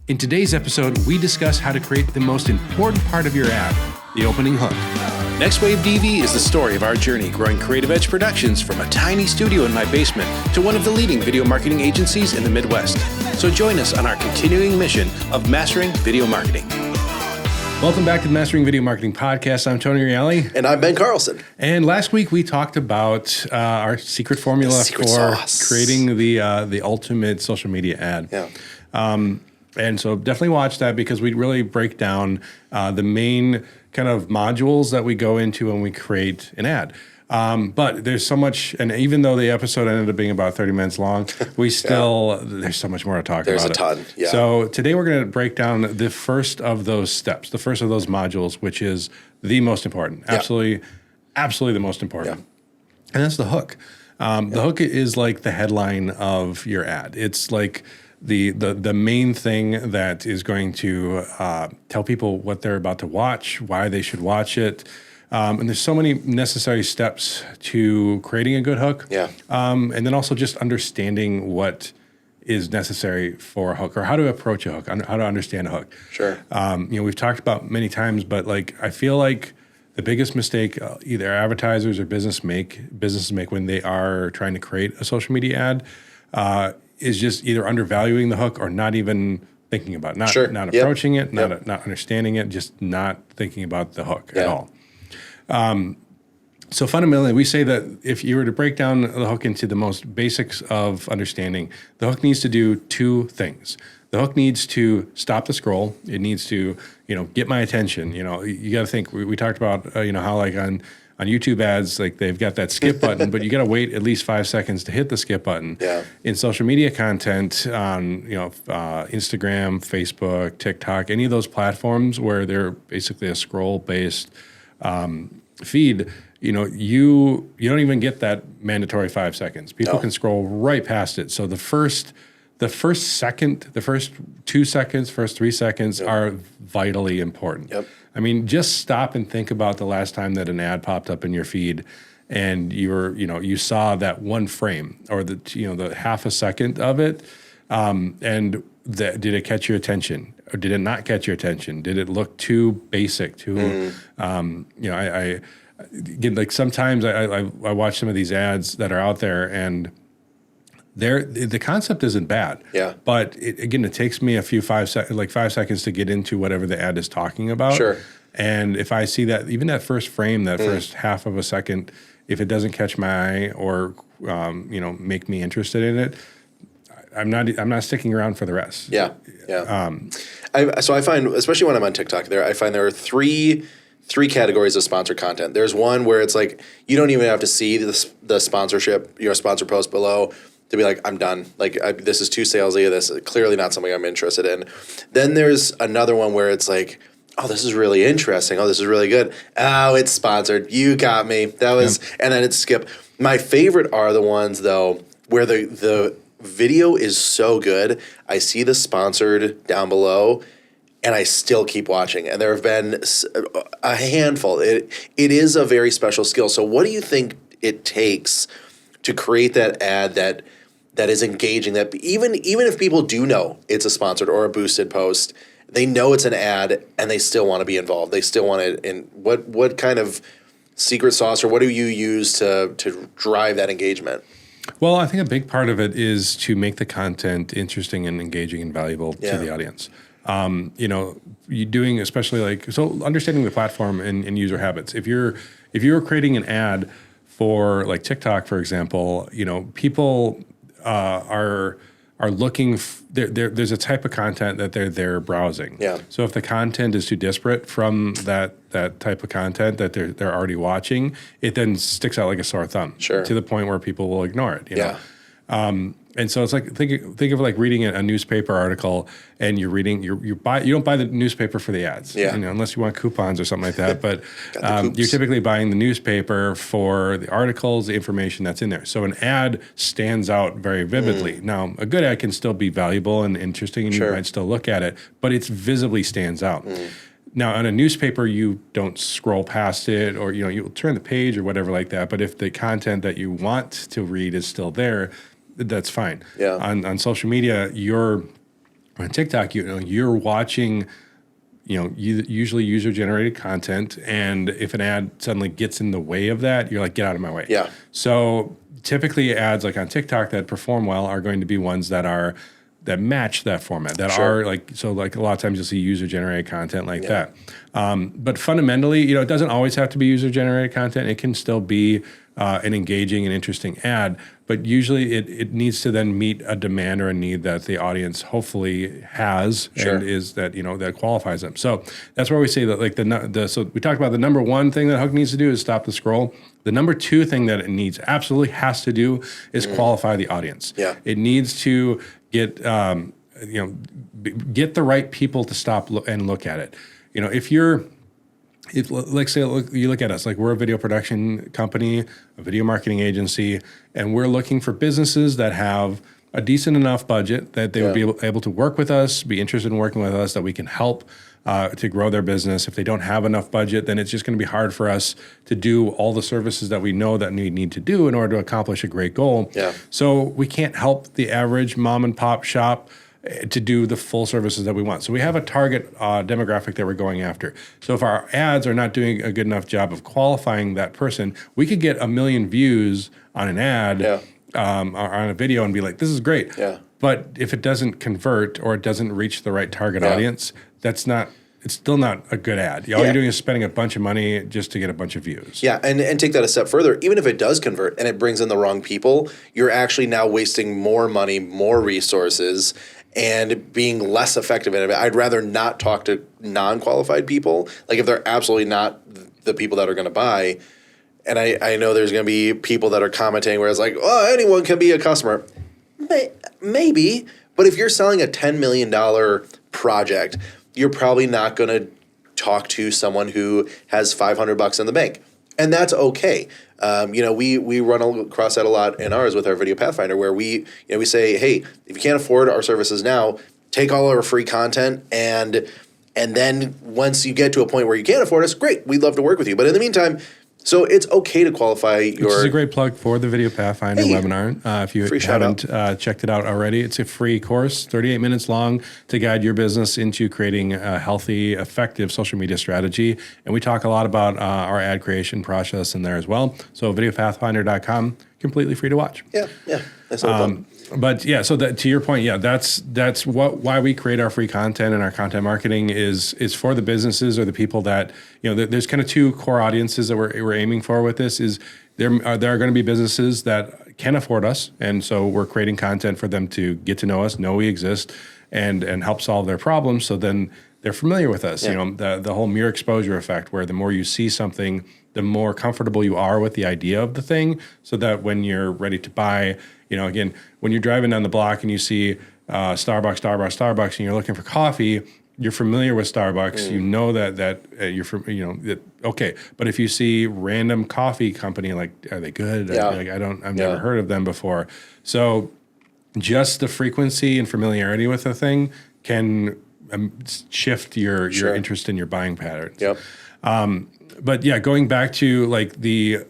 In today's episode, we discuss how to create the most important part of your ad, the opening hook. NextWaveDV is the story of our journey growing Creative Edge Productions from a tiny studio in my basement to one of the leading video marketing agencies in the Midwest. So join us on our continuing mission of mastering video marketing. Welcome back to the Mastering Video Marketing Podcast. I'm Tony Reale. And I'm Ben Carlson. And last week we talked about our secret formula for creating the ultimate social media ad. Yeah. And so definitely watch that because we really break down the main kind of modules that we go into when we create an ad. But there's so much, and even though the episode ended up being about 30 minutes long, we still, there's so much more to talk about. There's a ton, yeah. So today we're going to break down the first of those steps, the first of those modules, which is the most important. Absolutely the most important. Yeah. And that's the hook. The hook is like the headline of your ad. It's like the main thing that is going to tell people what they're about to watch, why they should watch it. And there's so many necessary steps to creating a good hook. Yeah. And then also just understanding what is necessary for a hook or how to approach a hook, how to understand a hook. Sure. We've talked about many times, but like I feel like the biggest mistake either advertisers or businesses make when they are trying to create a social media ad is just either undervaluing the hook or not even thinking about it, not approaching it, not understanding it, just not thinking about the hook at all. So fundamentally, we say that if you were to break down the hook into the most basics of understanding, the hook needs to do two things. The hook needs to stop the scroll. It needs to, get my attention. You got to think. We talked about, how like on YouTube ads, like they've got that skip button, but you got to wait at least 5 seconds to hit the skip button. Yeah. In social media content on, Instagram, Facebook, TikTok, any of those platforms where they're basically a scroll-based feed, you don't even get that mandatory 5 seconds. People can scroll right past it. So the first second, the first 2 seconds, first 3 seconds are vitally important. Yep. I mean, just stop and think about the last time that an ad popped up in your feed and you saw that one frame or the half a second of it. Did it catch your attention or did it not catch your attention? Did it look too basic, like sometimes I watch some of these ads that are out there and the concept isn't bad. Yeah. But it takes me 5 seconds to get into whatever the ad is talking about. Sure. And if I see that, even that first frame, that first half of a second, if it doesn't catch my eye or make me interested in it, I'm not sticking around for the rest. Yeah. So I find, especially when I'm on TikTok, I find there are three categories of sponsored content. There's one where it's like you don't even have to see the sponsorship, sponsor post below to be like, I'm done. Like this is too salesy. This is clearly not something I'm interested in. Then there's another one where it's like, oh, this is really interesting. Oh, this is really good. Oh, it's sponsored. You got me. That was, and then it's skip. My favorite are the ones though where the video is so good. I see the sponsored down below and I still keep watching. And there have been a handful. It is a very special skill. So what do you think it takes to create that ad that is engaging, that even if people do know it's a sponsored or a boosted post, they know it's an ad and they still want to be involved. They still want it. And what kind of secret sauce or what do you use to drive that engagement? Well, I think a big part of it is to make the content interesting and engaging and valuable to the audience. You doing especially understanding the platform and user habits. If you're creating an ad for like TikTok, for example, people are looking. There's a type of content that they're browsing. Yeah. So if the content is too disparate from that type of content that they're already watching, it then sticks out like a sore thumb. Sure. To the point where people will ignore it. You Yeah. know? And so it's like think of like reading a newspaper article and you're reading you don't buy the newspaper for the ads, unless you want coupons or something like that. But you're typically buying the newspaper for the articles, the information that's in there. So an ad stands out very vividly. Now a good ad can still be valuable and interesting, and you might still look at it, but it visibly stands out. Now, on a newspaper, you don't scroll past it, or you'll turn the page or whatever like that. But if the content that you want to read is still there, that's fine. Yeah. On social media, you're On TikTok, you're watching, usually user-generated content, and if an ad suddenly gets in the way of that, you're like, get out of my way. Yeah. So typically ads like on TikTok that perform well are going to be ones that match that format, that are like a lot of times you'll see user-generated content like that. But fundamentally, it doesn't always have to be user-generated content. It can still be an engaging and interesting ad, but usually it needs to then meet a demand or a need that the audience hopefully has and is that, that qualifies them. So that's where we say that like so we talked about the number one thing that Hook needs to do is stop the scroll. The number two thing that it absolutely has to do is qualify the audience. Yeah. It needs to get the right people to stop and look at it. If like say you look at us, like we're a video production company, a video marketing agency, and we're looking for businesses that have a decent enough budget that they would be able to work with us, be interested in working with us, that we can help to grow their business. If they don't have enough budget, then it's just going to be hard for us to do all the services that we know that we need to do in order to accomplish a great goal. Yeah. So we can't help the average mom and pop shop to do the full services that we want. So we have a target demographic that we're going after. So if our ads are not doing a good enough job of qualifying that person, we could get 1 million views on an ad or on a video and be like, this is great. Yeah. But if it doesn't convert or it doesn't reach the right target audience, it's still not a good ad. All you're doing is spending a bunch of money just to get a bunch of views. Yeah, and take that a step further. Even if it does convert and it brings in the wrong people, you're actually now wasting more money, more resources, and being less effective in it. I'd rather not talk to non-qualified people. Like if they're absolutely not the people that are going to buy, and I know there's going to be people that are commenting where it's like, oh, anyone can be a customer. Maybe, but if you're selling a $10 million project, you're probably not going to talk to someone who has $500 in the bank. And that's okay. We run across that a lot in ours with our Video Pathfinder, where we say, hey, if you can't afford our services now, take all our free content, and then once you get to a point where you can't afford us, great, we'd love to work with you. But in the meantime, so it's okay to qualify your... Which is a great plug for the Video Pathfinder webinar. If you haven't checked it out already, it's a free course, 38 minutes long, to guide your business into creating a healthy, effective social media strategy. And we talk a lot about our ad creation process in there as well. So videopathfinder.com, completely free to watch. Yeah. That's fun. But yeah, so to your point, that's why we create our free content, and our content marketing is for the businesses or the people that, there's kind of two core audiences that we're aiming for with this. Is there are going to be businesses that can afford us, and so we're creating content for them to get to know us, know we exist, and help solve their problems. So then they're familiar with us. The whole mere exposure effect, where the more you see something, the more comfortable you are with the idea of the thing, so that when you're ready to buy, again, when you're driving down the block and you see Starbucks, and you're looking for coffee, you're familiar with Starbucks. You know that you're from, okay. But if you see random coffee company, like, are they good? Yeah. I've never heard of them before. So just the frequency and familiarity with a thing can shift your interest in your buying patterns. Yep. But yeah, going back to like the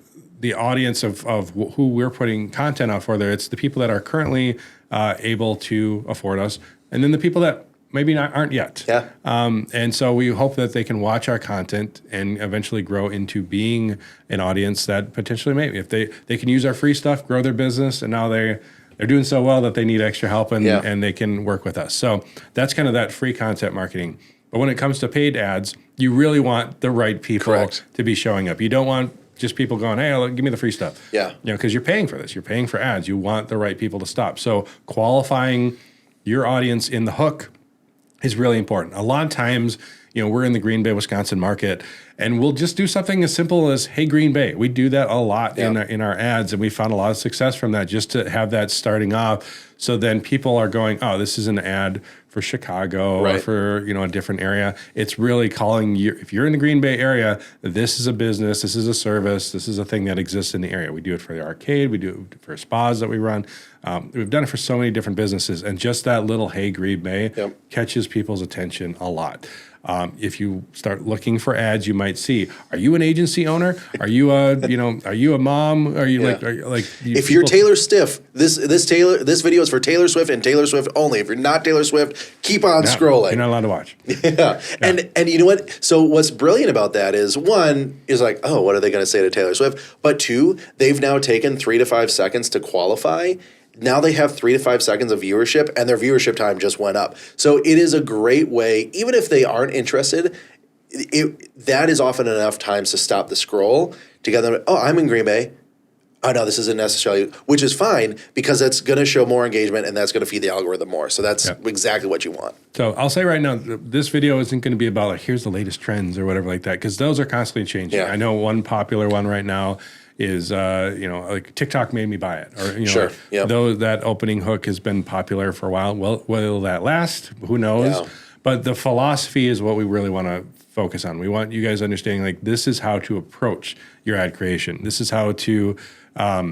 audience of who we're putting content out for there, it's the people that are currently able to afford us, and then the people that maybe aren't yet. Yeah. And so we hope that they can watch our content and eventually grow into being an audience that potentially maybe if they can use our free stuff, grow their business, and now they're doing so well that they need extra help and they can work with us. So that's kind of that free content marketing. But when it comes to paid ads, you really want the right people to be showing up. You don't want just people going, hey, give me the free stuff. Yeah. Because you're paying for this. You're paying for ads. You want the right people to stop. So qualifying your audience in the hook is really important. A lot of times, we're in the Green Bay, Wisconsin market, and we'll just do something as simple as, hey, Green Bay. We do that a lot in our ads, and we found a lot of success from that, just to have that starting off. So then people are going, oh, this is an ad for Chicago or for a different area. It's really calling you, if you're in the Green Bay area, this is a business, this is a service, this is a thing that exists in the area. We do it for the arcade, we do it for spas that we run. We've done it for so many different businesses, and just that little hey, Green Bay catches people's attention a lot. If you start looking for ads, you might see, are you an agency owner? Are you are you a mom? Are you if you're Taylor Swift, this video is for Taylor Swift and Taylor Swift only. If you're not Taylor Swift, keep on scrolling. You're not allowed to watch. Yeah. And you know what? So what's brilliant about that is, one is like, oh, what are they going to say to Taylor Swift? But two, they've now taken 3 to 5 seconds to qualify. Now they have 3 to 5 seconds of viewership, and their viewership time just went up. So it is a great way, even if they aren't interested, that is often enough times to stop the scroll to get them, oh, I'm in Green Bay. Oh, no, this isn't necessarily, which is fine because that's going to show more engagement and that's going to feed the algorithm more. So that's exactly what you want. So I'll say right now, this video isn't going to be about like, here's the latest trends or whatever like that, because those are constantly changing. Yeah. I know one popular one right now is, like TikTok made me buy it. Or, sure. Though that opening hook has been popular for a while. Well, will that last? Who knows? Yeah. But the philosophy is what we really want to focus on. We want you guys understanding, like, this is how to approach your ad creation. This is how to how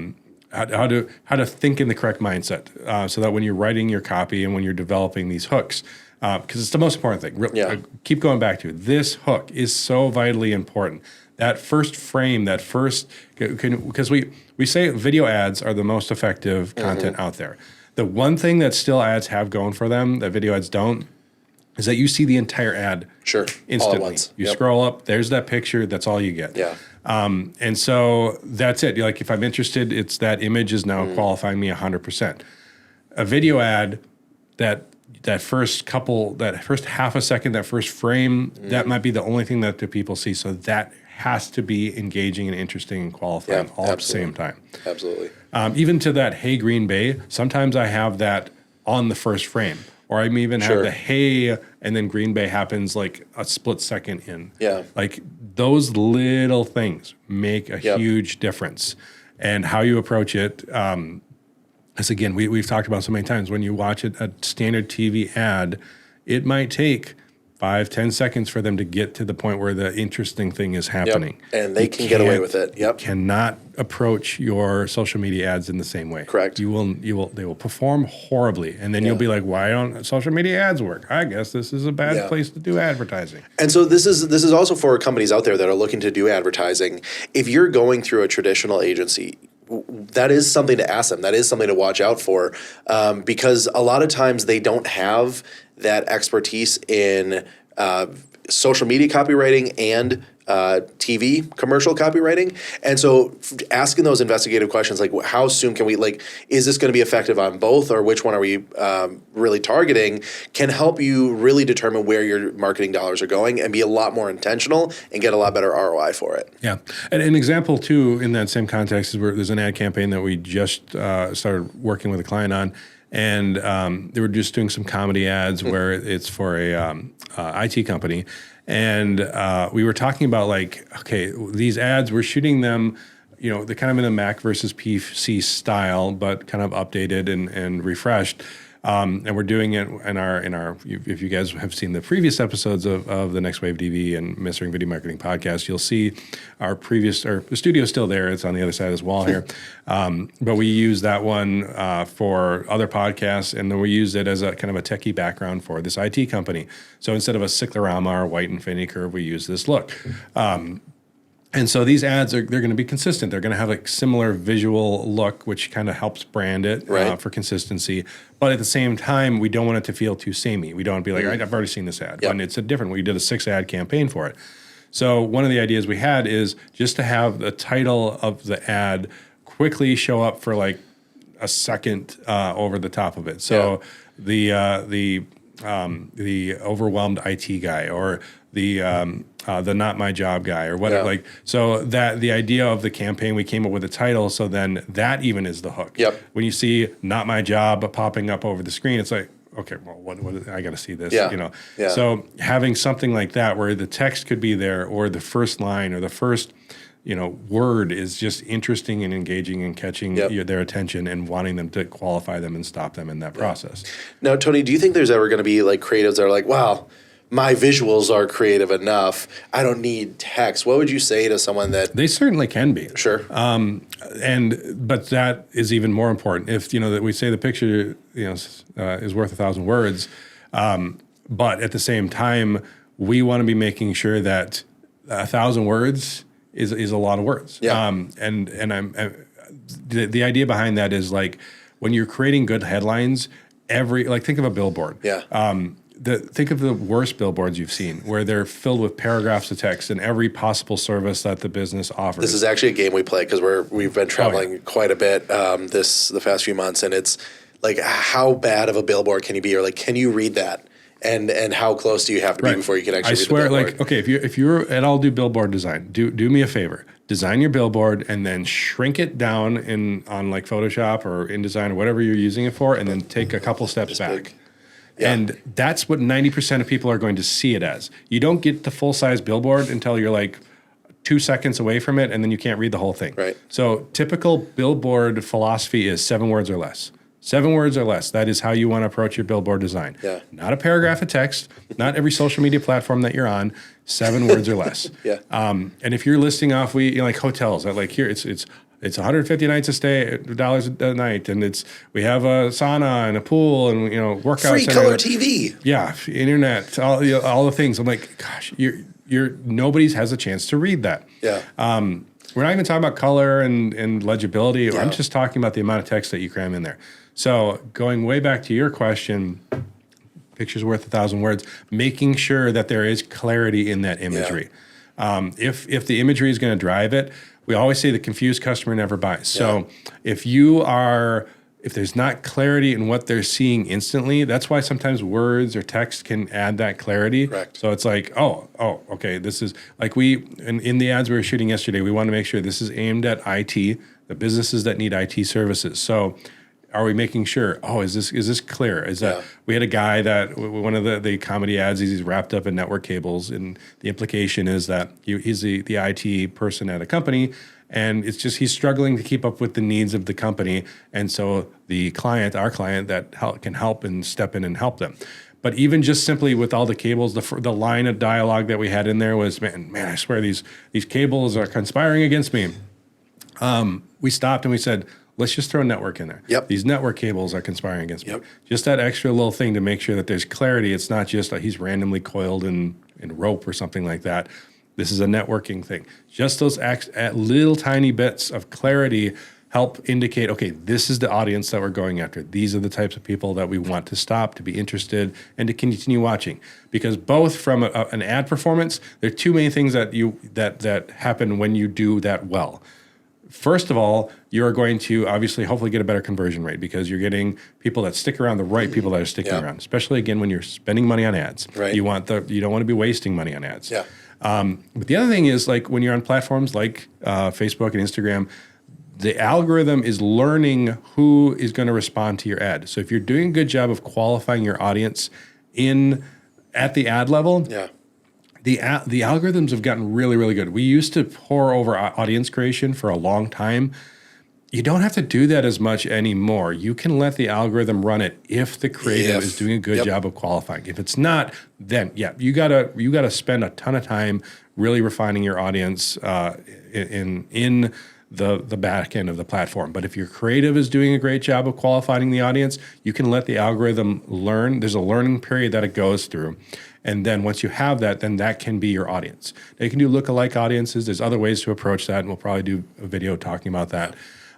to think in the correct mindset, so that when you're writing your copy and when you're developing these hooks, because it's the most important thing. Keep going back to this hook is so vitally important. That first frame, that first, because we say video ads are the most effective content out there. The one thing that still ads have going for them that video ads don't is that you see the entire ad instantly. All at once. You scroll up, there's that picture, that's all you get. Yeah. And so that's it. Like, if I'm interested, it's that image is now qualifying me 100%. A video ad, that first half a second, that first frame, that might be the only thing that the people see. So that has to be engaging and interesting and qualifying all at the same time. Absolutely. Even to that, hey, Green Bay, sometimes I have that on the first frame. Or I may even have the hey, and then Green Bay happens like a split second in. Yeah. Like, those little things make a huge difference. And how you approach it, as again, we've talked about so many times, when you watch a standard TV ad, it might take 5-10 seconds for them to get to the point where the interesting thing is happening. And they can get away with it. Cannot approach your social media ads in the same way. Correct. They will perform horribly, and then you'll be like, why don't social media ads work? I guess this is a bad place to do advertising. And so this is also for companies out there that are looking to do advertising. If you're going through a traditional agency, that is something to ask them. That is something to watch out for, because a lot of times they don't have that expertise in social media copywriting and TV commercial copywriting. And so asking those investigative questions, like how soon can we, like, is this going to be effective on both, or which one are we really targeting, can help you really determine where your marketing dollars are going and be a lot more intentional and get a lot better ROI for it. Yeah. And an example too in that same context is where there's an ad campaign that we just started working with a client on. And they were just doing some comedy ads where it's for a IT company. And we were talking about, like, okay, these ads, we're shooting them, they're kind of in a Mac versus PC style, but kind of updated and refreshed. And we're doing it in our. If you guys have seen the previous episodes of the NextWaveDV and Mastering Video Marketing podcast, you'll see the studio's still there. It's on the other side of this wall here. But we use that one for other podcasts, and then we use it as a kind of a techie background for this IT company. So instead of a cyclorama or white infinity curve, we use this look. And so these ads they're going to be consistent. They're going to have a similar visual look, which kind of helps brand it for consistency. But at the same time, we don't want it to feel too samey. We don't want to be like, I've already seen this ad. Yep. And it's we did a 6-ad campaign for it. So one of the ideas we had is just to have the title of the ad quickly show up for like a second over the top of it. So the overwhelmed IT guy, or the not my job guy, or whatever. Like, so that the idea of the campaign, we came up with a title, so then that even is the hook. Yep. When you see not my job popping up over the screen, it's like, okay, well, what I got to see this, So having something like that where the text could be there, or the first line, or the first, word is just interesting and engaging and catching their attention and wanting them to qualify them and stop them in that process. Now, Tony, do you think there's ever going to be like creatives that are like, wow, my visuals are creative enough, I don't need text? What would you say to someone that... They certainly can be. Sure. But that is even more important. If, that we say the picture, is worth 1,000 words, but at the same time, we want to be making sure that 1,000 words is a lot of words. Yeah. The idea behind that is like when you're creating good headlines, think of a billboard. Yeah. Think of the worst billboards you've seen, where they're filled with paragraphs of text and every possible service that the business offers. This is actually a game we play because we've been traveling quite a bit the past few months, and it's like, how bad of a billboard can you be, or like, can you read that, and how close do you have to be before you can actually read the billboard? Like, okay, if you're and I'll do billboard design. Do me a favor, design your billboard and then shrink it down on like Photoshop or InDesign or whatever you're using it for, and then take a couple steps back. Big. Yeah. And that's what 90% of people are going to see it as. You don't get the full-size billboard until you're like 2 seconds away from it, and then you can't read the whole thing. Right. So typical billboard philosophy is 7 words or less. 7 words or less. That is how you want to approach your billboard design. Yeah. Not a paragraph of text, not every social media platform that you're on, 7 words or less. Yeah. And if you're listing off, like hotels, like here, it's 150 nights a stay, dollars a night, and we have a sauna and a pool and workout free center. Color TV. Yeah, internet, all the things. I'm like, gosh, nobody has a chance to read that. Yeah. We're not even talking about color and legibility. Yeah. I'm just talking about the amount of text that you cram in there. So going way back to your question, picture's worth 1,000 words, making sure that there is clarity in that imagery. Yeah. If the imagery is going to drive it, we always say the confused customer never buys. So if there's not clarity in what they're seeing instantly, that's why sometimes words or text can add that clarity. Correct. So it's like, okay, this is like in the ads we were shooting yesterday, we want to make sure this is aimed at IT, the businesses that need IT services. So are we making sure, is this clear? Is that we had a guy that one of the comedy ads, he's wrapped up in network cables, and the implication is that he's the IT person at a company, and it's just he's struggling to keep up with the needs of the company, and so our client that can help and step in and help them. But even just simply with all the cables, the line of dialogue that we had in there was, man, I swear these cables are conspiring against me. We stopped and we said, let's just throw a network in there. Yep. These network cables are conspiring against me. Yep. Just that extra little thing to make sure that there's clarity. It's not just like he's randomly coiled in rope or something like that. This is a networking thing. Just those little tiny bits of clarity help indicate, okay, this is the audience that we're going after. These are the types of people that we want to stop, to be interested, and to continue watching. Because both from an ad performance, there are two main things that happen when you do that well. First of all, you're going to obviously hopefully get a better conversion rate because you're getting people that stick around, the right people that are sticking around, especially again when you're spending money on ads. Right. You don't want to be wasting money on ads. Yeah. But the other thing is, like when you're on platforms like Facebook and Instagram, the algorithm is learning who is going to respond to your ad. So if you're doing a good job of qualifying your audience at the ad level, the algorithms have gotten really, really good. We used to pour over audience creation for a long time. You don't have to do that as much anymore. You can let the algorithm run it if the creative is doing a good job of qualifying. If it's not, then you gotta spend a ton of time really refining your audience in the back end of the platform. But if your creative is doing a great job of qualifying the audience, you can let the algorithm learn. There's a learning period that it goes through. And then once you have that, then that can be your audience. Now, you can do lookalike audiences. There's other ways to approach that, and we'll probably do a video talking about that.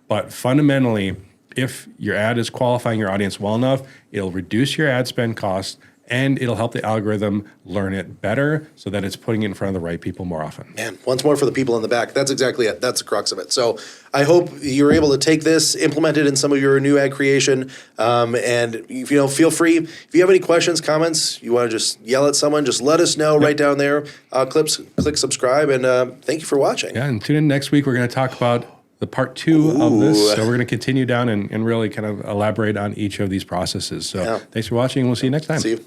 But fundamentally, if your ad is qualifying your audience well enough, it'll reduce your ad spend costs, and it'll help the algorithm learn it better so that it's putting it in front of the right people more often. Man, once more for the people in the back. That's exactly it. That's the crux of it. So I hope you're able to take this, implement it in some of your new ad creation, and feel free. If you have any questions, comments, you want to just yell at someone, just let us know right down there. Click subscribe, and thank you for watching. Yeah, and tune in next week. We're going to talk about the part 2 of this. So we're going to continue down and really kind of elaborate on each of these processes. So thanks for watching, and we'll see you next time. See you.